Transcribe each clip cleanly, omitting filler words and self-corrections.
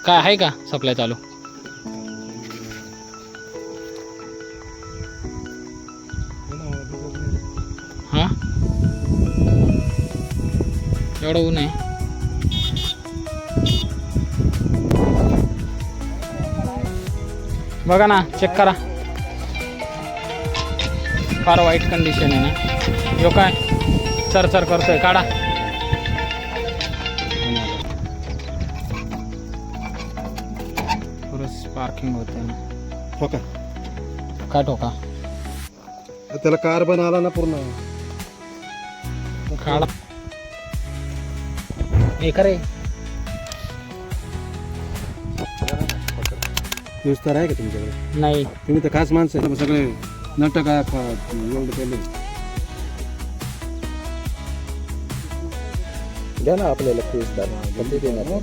काय आहे का सप्लाय चालू? हां एवढं ऊन आहे. बघा ना, चेक करा, फार वाईट कंडिशन आहे ना. यो काय चरचर करतोय, काढा. पुरं पार्किंग होते ना. ठोका काय ठोका? त्याला कार्बन आला ना पूर्ण. काढा. हे करे विस्तार आहे का तुमच्याकडे? नाही. तुम्ही तर खास माणसं आहे, सगळे नाटक एवढं केले. घ्या ना आपल्याला विस्तार कधी देणार.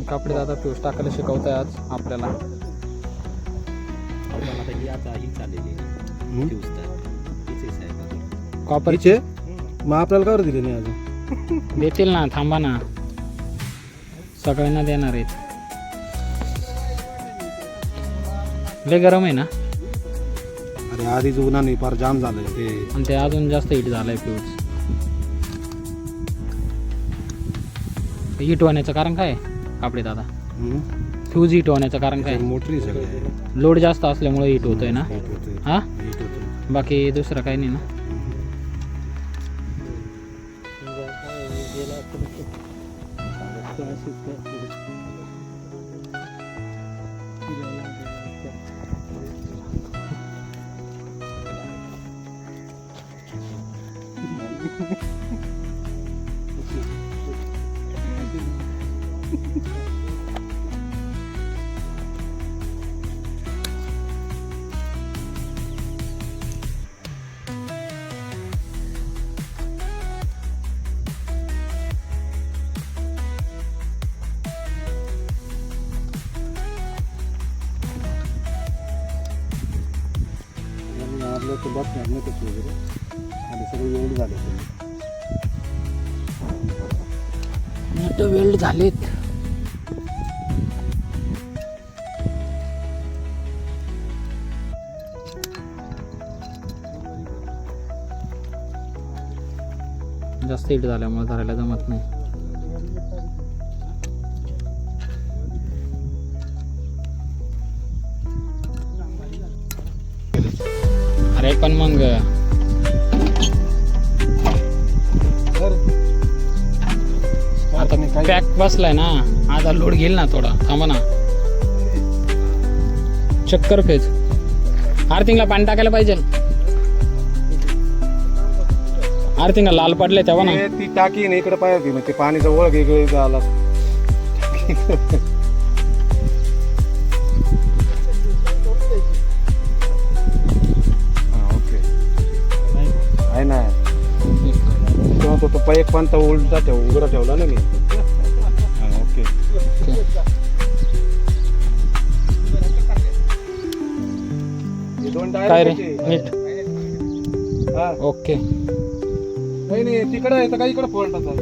कापडे दादा पिऊस टाकायला शिकवताय आज आपल्याला. कॉपरचे मग आपल्याला का दिले नाही अजून? देतील ना, थांबा ना, सगळ्यांना देणार आहेत. लय गरम आहे ना. अरे आधीच उन्हाने फार जाम झालंय ते, आणि ते अजून जास्त हिट झालंय फ्यूज. हिट होण्याचं कारण काय आहे कापडे दादा? फ्यूज हिट होण्याचं कारण काय? मोटरी सगळे लोड जास्त असल्यामुळे हिट होतोय ना. हा, हीट होते. बाकी दुसरं काही नाही ना. आपलं बसणार नाही कसं वगैरे आणि सगळे एवढे झाले. नीट वेल्ड झालेत. जास्त हिट झाल्यामुळे धरायला जमत नाही. अरे पण मग आता पॅक बसलाय ना, आता लोड घेईल ना थोडा. थांबा ना, चक्कर फेज. आर्थिंगला पाणी टाकायला पाहिजे. आर्थिंगला लाल पडले तेव्हा ना. ती टाकी ना इकडे पाहिजे, मग ते पाणीचा ओळख इकडे झाला. ओके आहे ना. तेव्हा तो पाईप पण तर उलटा उघडा ठेवला ना मी. ओके काय रे नीट. ओके. नाही तिकडे आहे तर काही इकडे फोल्ट असं